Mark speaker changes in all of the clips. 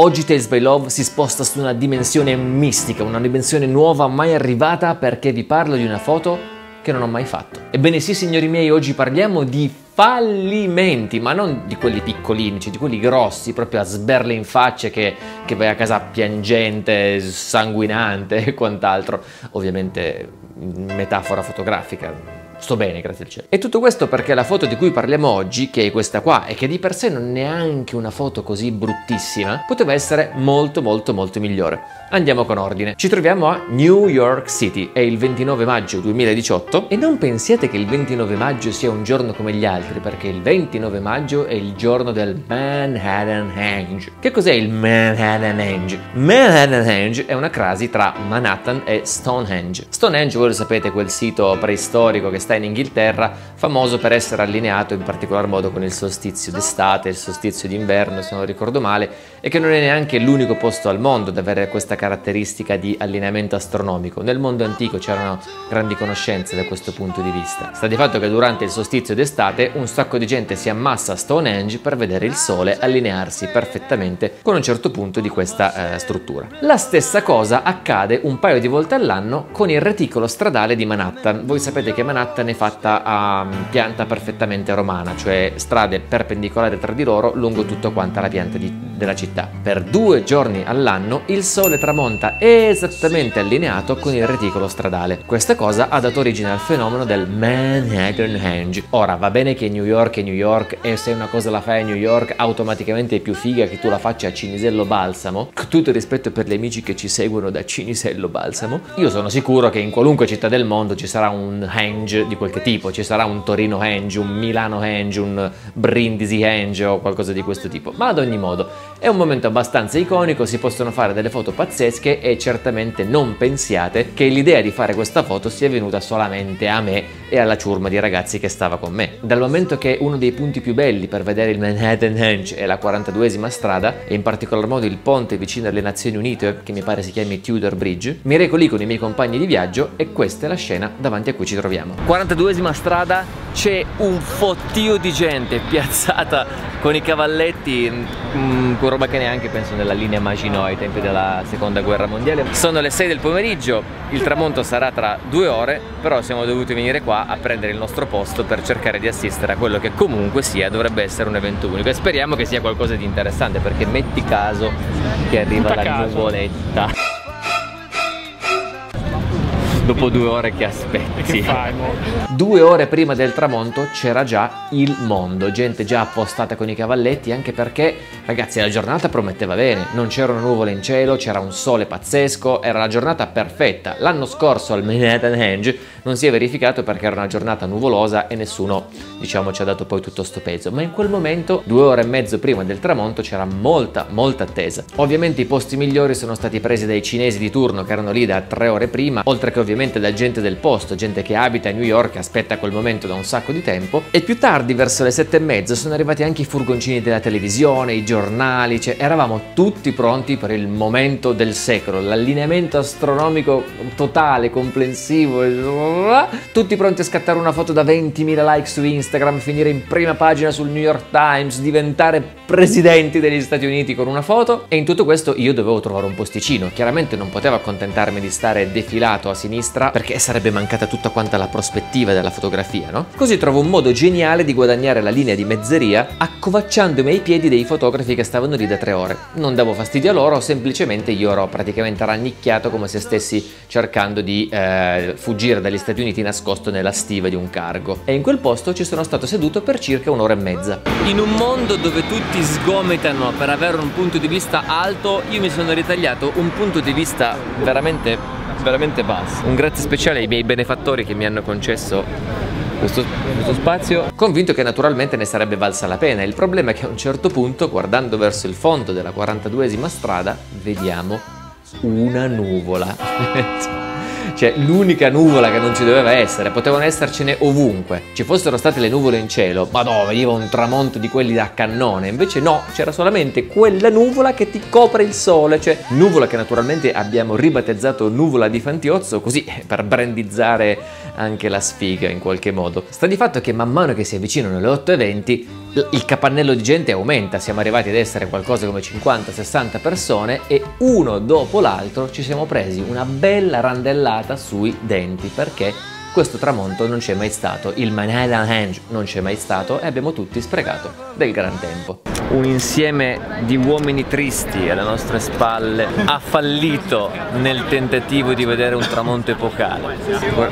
Speaker 1: Oggi Tales by Love si sposta su una dimensione mistica, una dimensione nuova mai arrivata, perché vi parlo di una foto che non ho mai fatto. Ebbene sì, signori miei, oggi parliamo di fallimenti, ma non di quelli piccolini, cioè di quelli grossi, proprio a sberle in faccia che vai a casa piangente, sanguinante e quant'altro. Ovviamente metafora fotografica. Sto bene, grazie al cielo. E tutto questo perché la foto di cui parliamo oggi, che è questa qua, e che di per sé non è neanche una foto così bruttissima, poteva essere molto migliore. Andiamo con ordine. Ci troviamo a New York City, è il 29 maggio 2018 e non pensiate che il 29 maggio sia un giorno come gli altri, perché il 29 maggio è il giorno del Manhattanhenge. Che cos'è il Manhattanhenge? Manhattanhenge è una crasi tra Manhattan e Stonehenge. Stonehenge, voi lo sapete, quel sito preistorico che sta in Inghilterra, famoso per essere allineato in particolar modo con il solstizio d'estate e il solstizio d'inverno, se non ricordo male, e che non è neanche l'unico posto al mondo ad avere questa caratteristica di allineamento astronomico. Nel mondo antico c'erano grandi conoscenze da questo punto di vista. Sta di fatto che durante il solstizio d'estate un sacco di gente si ammassa a Stonehenge per vedere il sole allinearsi perfettamente con un certo punto di questa struttura. La stessa cosa accade un paio di volte all'anno con il reticolo stradale di Manhattan. Voi sapete che Manhattan è fatta a pianta perfettamente romana, cioè strade perpendicolari tra di loro lungo tutta quanta la pianta della città. Per 2 giorni all'anno il sole tramonta esattamente allineato con il reticolo stradale. Questa cosa ha dato origine al fenomeno del Manhattanhenge. Ora, va bene che New York è New York e se una cosa la fai a New York automaticamente è più figa che tu la faccia a Cinisello Balsamo. Con tutto il rispetto per gli amici che ci seguono da Cinisello Balsamo, io sono sicuro che in qualunque città del mondo ci sarà un henge di qualche tipo, ci sarà un Torino henge, un Milano henge, un Brindisi henge o qualcosa di questo tipo. Ma ad ogni modo è un momento abbastanza iconico, si possono fare delle foto pazzesche e certamente non pensiate che l'idea di fare questa foto sia venuta solamente a me e alla ciurma di ragazzi che stava con me. Dal momento che uno dei punti più belli per vedere il Manhattanhenge è la 42esima strada e in particolar modo il ponte vicino alle Nazioni Unite, che mi pare si chiami Tudor Bridge, mi reco lì con i miei compagni di viaggio e questa è la scena davanti a cui ci troviamo. 42esima strada, c'è un fottio di gente piazzata con i cavalletti, con roba che neanche penso nella linea Maginot ai tempi della seconda guerra mondiale. Sono le 6 del pomeriggio, il tramonto sarà tra 2 ore, però siamo dovuti venire qua a prendere il nostro posto per cercare di assistere a quello che comunque sia dovrebbe essere un evento unico e speriamo che sia qualcosa di interessante, perché metti caso che arriva la nuvoletta dopo 2 ore che aspetti.
Speaker 2: Che fai, mo?
Speaker 1: 2 ore prima del tramonto c'era già il mondo, gente già appostata con i cavalletti, anche perché, ragazzi, la giornata prometteva bene, non c'erano nuvole in cielo, c'era un sole pazzesco, era la giornata perfetta. L'anno scorso al Manhattanhenge non si è verificato perché era una giornata nuvolosa e nessuno, diciamo, ci ha dato poi tutto sto peso, ma in quel momento, 2 ore e mezzo prima del tramonto, c'era molta attesa. Ovviamente i posti migliori sono stati presi dai cinesi di turno che erano lì da 3 ore prima, oltre che ovviamente da gente del posto, gente che abita a New York, aspetta quel momento da un sacco di tempo. E più tardi, verso le 7:30, sono arrivati anche i furgoncini della televisione, i giornali, cioè eravamo tutti pronti per il momento del secolo, l'allineamento astronomico totale, comprensivo, tutti pronti a scattare una foto da 20.000 like su Instagram, finire in prima pagina sul New York Times, diventare presidenti degli Stati Uniti con una foto. E in tutto questo io dovevo trovare un posticino, chiaramente non potevo accontentarmi di stare defilato a sinistra perché sarebbe mancata tutta quanta la prospettiva della fotografia, no? Così trovo un modo geniale di guadagnare la linea di mezzeria accovacciandomi ai piedi dei fotografi che stavano lì da 3 ore. Non davo fastidio a loro, semplicemente io ero praticamente rannicchiato come se stessi cercando di fuggire dagli Stati Uniti nascosto nella stiva di un cargo. E in quel posto ci sono stato seduto per circa 1 ora e mezza. In un mondo dove tutti sgomitano per avere un punto di vista alto, io mi sono ritagliato un punto di vista veramente basso. Un grazie speciale ai miei benefattori che mi hanno concesso questo spazio, convinto che naturalmente ne sarebbe valsa la pena. Il problema è che a un certo punto, guardando verso il fondo della 42esima strada, vediamo una nuvola. Cioè l'unica nuvola che non ci doveva essere, potevano essercene ovunque. Ci fossero state le nuvole in cielo, ma no, veniva un tramonto di quelli da cannone. Invece no, c'era solamente quella nuvola che ti copre il sole, cioè nuvola che naturalmente abbiamo ribattezzato nuvola di Fantozzi, così per brandizzare anche la sfiga in qualche modo. Sta di fatto che man mano che si avvicinano le 8:20 il capannello di gente aumenta, siamo arrivati ad essere qualcosa come 50-60 persone e uno dopo l'altro ci siamo presi una bella randellata sui denti perché questo tramonto non c'è mai stato, il Manhattanhenge non c'è mai stato e abbiamo tutti sprecato del gran tempo. Un insieme di uomini tristi alle nostre spalle ha fallito nel tentativo di vedere un tramonto epocale.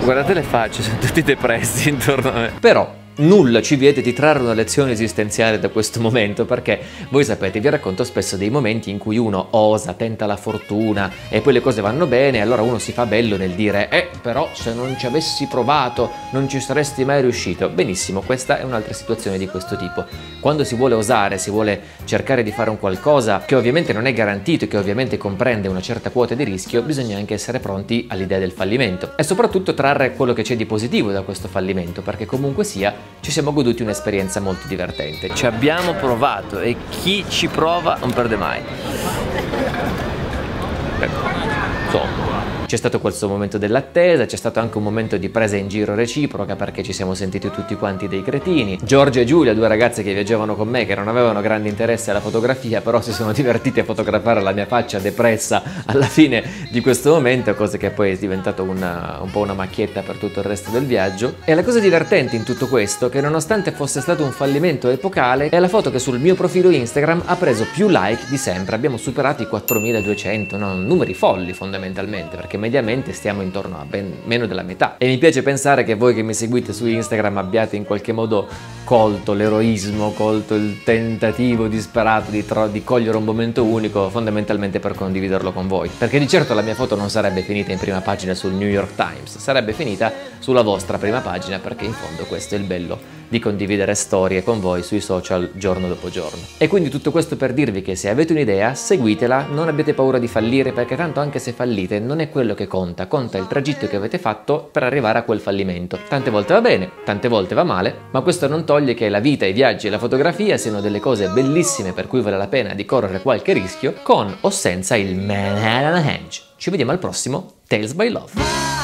Speaker 1: Guardate le facce, sono tutti depressi intorno a me. Però nulla ci vieta di trarre una lezione esistenziale da questo momento, perché voi sapete, vi racconto spesso dei momenti in cui uno osa, tenta la fortuna e poi le cose vanno bene e allora uno si fa bello nel dire però se non ci avessi provato non ci saresti mai riuscito. Benissimo, questa è un'altra situazione di questo tipo. Quando si vuole osare, si vuole cercare di fare un qualcosa che ovviamente non è garantito e che ovviamente comprende una certa quota di rischio, bisogna anche essere pronti all'idea del fallimento e soprattutto trarre quello che c'è di positivo da questo fallimento, perché comunque sia ci siamo goduti un'esperienza molto divertente. Ci abbiamo provato e chi ci prova non perde mai. C'è stato questo momento dell'attesa, c'è stato anche un momento di presa in giro reciproca perché ci siamo sentiti tutti quanti dei cretini. Giorgia e Giulia, due ragazze che viaggiavano con me, che non avevano grande interesse alla fotografia, però si sono divertiti a fotografare la mia faccia depressa alla fine di questo momento, cosa che poi è diventato un po' una macchietta per tutto il resto del viaggio. E la cosa divertente in tutto questo è che nonostante fosse stato un fallimento epocale, è la foto che sul mio profilo Instagram ha preso più like di sempre. Abbiamo superato i 4200, numeri folli fondamentalmente, perché mediamente stiamo intorno a ben meno della metà. E mi piace pensare che voi che mi seguite su Instagram abbiate in qualche modo colto l'eroismo, colto il tentativo disperato di cogliere un momento unico fondamentalmente per condividerlo con voi. Perché di certo la mia foto non sarebbe finita in prima pagina sul New York Times, sarebbe finita sulla vostra prima pagina, perché in fondo questo è il bello di condividere storie con voi sui social giorno dopo giorno. E quindi tutto questo per dirvi che se avete un'idea, seguitela, non abbiate paura di fallire, perché tanto anche se fallite non è quello che conta, conta il tragitto che avete fatto per arrivare a quel fallimento. Tante volte va bene, tante volte va male, ma questo non toglie che la vita, i viaggi e la fotografia siano delle cose bellissime per cui vale la pena di correre qualche rischio, con o senza il Manhattanhenge. Ci vediamo al prossimo Tales by Love.